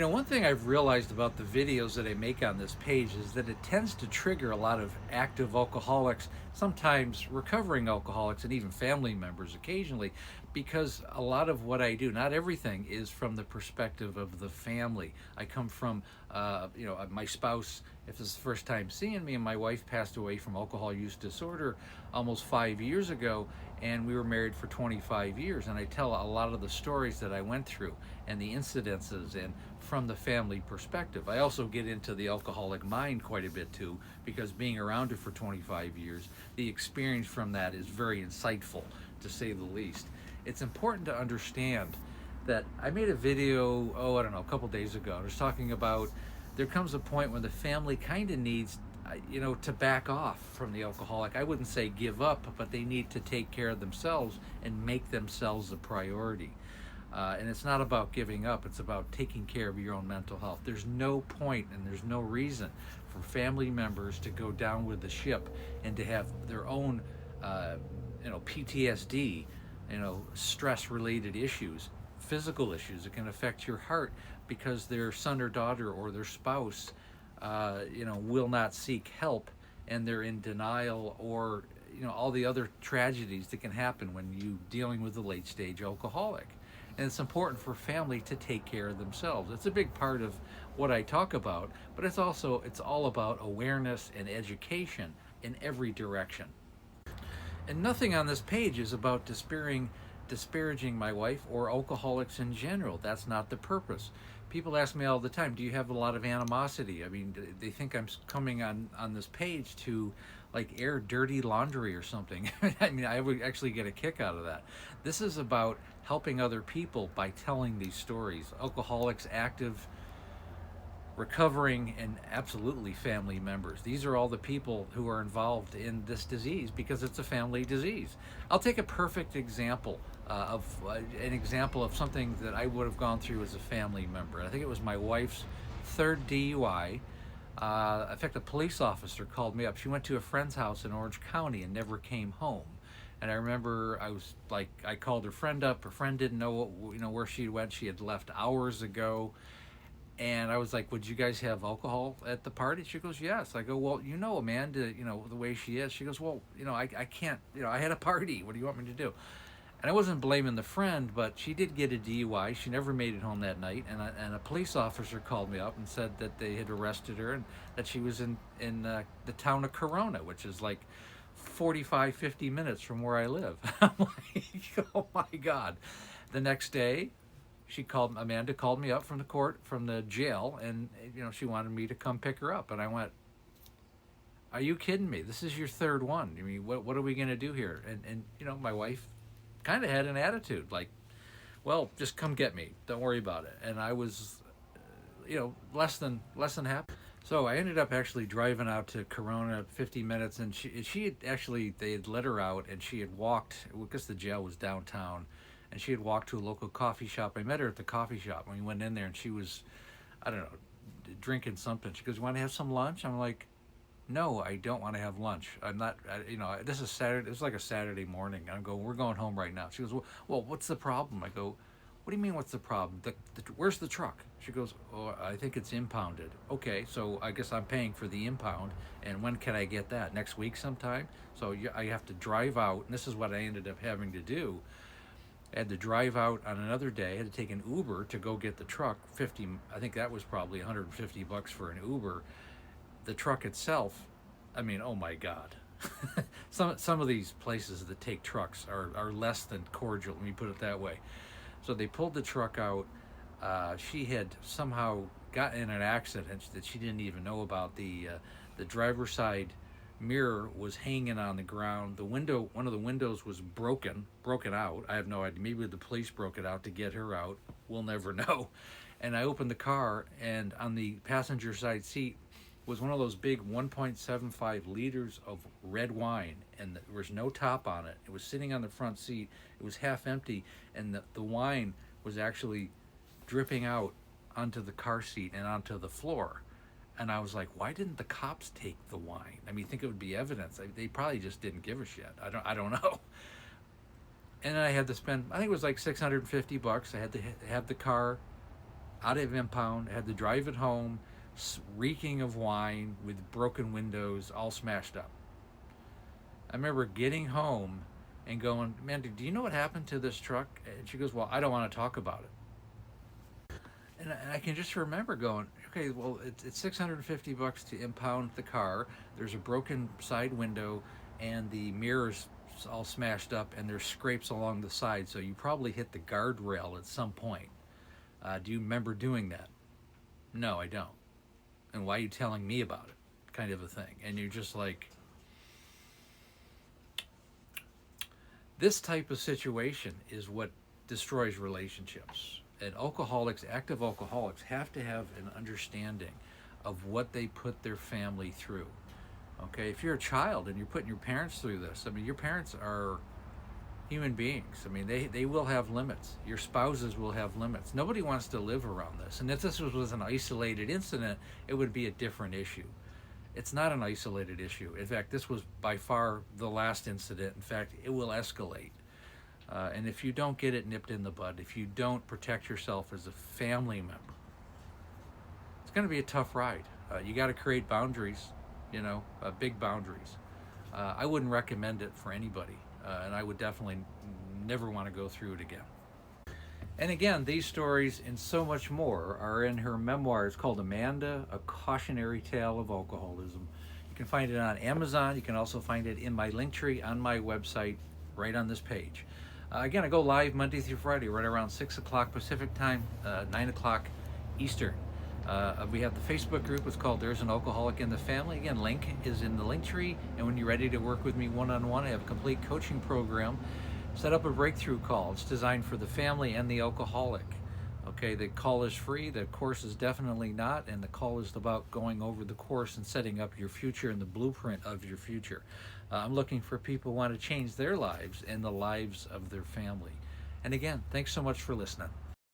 One thing I've realized about the videos that I make on this page is that it tends to trigger a lot of active alcoholics, sometimes recovering alcoholics, and even family members occasionally, because a lot of what I do, not everything, is from the perspective of the family. I come from, my spouse, if this is the first time seeing me, and my wife passed away from alcohol use disorder almost 5 years ago, and we were married for 25 years. And I tell a lot of the stories that I went through and the incidences and from the family perspective. I also get into the alcoholic mind quite a bit too, because being around it for 25 years, the experience from that is very insightful, to say the least. It's important to understand that I made a video, I don't know, a couple days ago. I was talking about there comes a point when the family kind of needs, to back off from the alcoholic. I wouldn't say give up, but they need to take care of themselves and make themselves a priority. And it's not about giving up, it's about taking care of your own mental health. There's no point and there's no reason for family members to go down with the ship and to have their own, PTSD, stress related issues, physical issues that can affect your heart because their son or daughter or their spouse, will not seek help, and they're in denial, or all the other tragedies that can happen when you dealing with a late stage alcoholic. And it's important for family to take care of themselves. It's a big part of what I talk about, but it's all about awareness and education in every direction. And nothing on this page is about disparaging my wife or alcoholics in general. That's not the purpose. People ask me all the time, do you have a lot of animosity? I mean, they think I'm coming on this page to like air dirty laundry or something. I mean, I would actually get a kick out of that. This is about helping other people by telling these stories. Alcoholics, active, recovering, and absolutely family members. These are all the people who are involved in this disease because it's a family disease. I'll take a perfect example of something that I would have gone through as a family member. I think it was my wife's third DUI. In fact, a police officer called me up. She went to a friend's house in Orange County and never came home. And I remember I called her friend up. Her friend didn't know where she went. She had left hours ago. And I was like, would you guys have alcohol at the party? She goes, yes. I go, well, Amanda, the way she is. She goes, well, I can't, I had a party. What do you want me to do? And I wasn't blaming the friend, but she did get a DUI. She never made it home that night. And a police officer called me up and said that they had arrested her and that she was in the town of Corona, which is like 45, 50 minutes from where I live. I'm like, oh my God. The next day, Amanda called me up from the jail, and she wanted me to come pick her up. And I went, are you kidding me? This is your third one. I mean, what are we going to do here? And my wife kind of had an attitude like, well, just come get me, don't worry about it. And I was less than happy. So I ended up actually driving out to Corona 50 minutes, and she had actually, they had let her out, and she had walked, because the jail was downtown, and she had walked to a local coffee shop. I met her at the coffee shop when we went in there, and she was, I don't know, drinking something. She goes, "You want to have some lunch?" I'm like, "No, I don't want to have lunch. I'm not, this is Saturday. It's like a Saturday morning." I'm going, "We're going home right now." She goes, well, what's the problem?" I go, "What do you mean, what's the problem? Where's the truck?" She goes, "Oh, I think it's impounded." "Okay, so I guess I'm paying for the impound. And when can I get that? Next week sometime?" So I have to drive out, and this is what I ended up having to do. I had to drive out on another day. I had to take an Uber to go get the truck. I think that was probably $150 for an Uber. The truck itself, I mean, oh my God. Some of these places that take trucks are less than cordial, let me put it that way. So they pulled the truck out. She had somehow gotten in an accident that she didn't even know about. The driver's side mirror was hanging on the ground. One of the windows was broken out. I have no idea. Maybe the police broke it out to get her out. We'll never know. And I opened the car, and on the passenger side seat was one of those big 1.75 liters of red wine, and there was no top on it. It was sitting on the front seat. It was half empty, and the wine was actually dripping out onto the car seat and onto the floor. And I was like, why didn't the cops take the wine? I mean, think it would be evidence. They probably just didn't give a shit. I don't know. And then I had to spend, I think it was like $650. I had to have the car out of impound, had to drive it home, reeking of wine with broken windows, all smashed up. I remember getting home and going, man, do you know what happened to this truck? And she goes, well, I don't want to talk about it. And I can just remember going, okay, well, it's $650 to impound the car. There's a broken side window, and the mirrors all smashed up, and there's scrapes along the side. So you probably hit the guardrail at some point. Do you remember doing that? No, I don't. And why are you telling me about it? Kind of a thing. And you're just like, this type of situation is what destroys relationships. And alcoholics, active alcoholics, have to have an understanding of what they put their family through. Okay, if you're a child and you're putting your parents through this, I mean, your parents are human beings. I mean, they will have limits. Your spouses will have limits. Nobody wants to live around this. And if this was an isolated incident, it would be a different issue. It's not an isolated issue. In fact, this was by far the last incident. In fact, it will escalate. And if you don't get it nipped in the bud, if you don't protect yourself as a family member, it's going to be a tough ride. You got to create boundaries, big boundaries. I wouldn't recommend it for anybody, and I would definitely never want to go through it again. And again, these stories and so much more are in her memoir. It's called Amanda, A Cautionary Tale of Alcoholism. You can find it on Amazon. You can also find it in my link tree on my website, right on this page. Again, I go live Monday through Friday, right around 6 o'clock Pacific time, 9 o'clock Eastern. We have the Facebook group. It's called There's an Alcoholic in the Family. Again, link is in the link tree. And when you're ready to work with me one-on-one, I have a complete coaching program. Set up a breakthrough call. It's designed for the family and the alcoholic. Okay, the call is free. The course is definitely not. And the call is about going over the course and setting up your future and the blueprint of your future. I'm looking for people who want to change their lives and the lives of their family. And again, thanks so much for listening.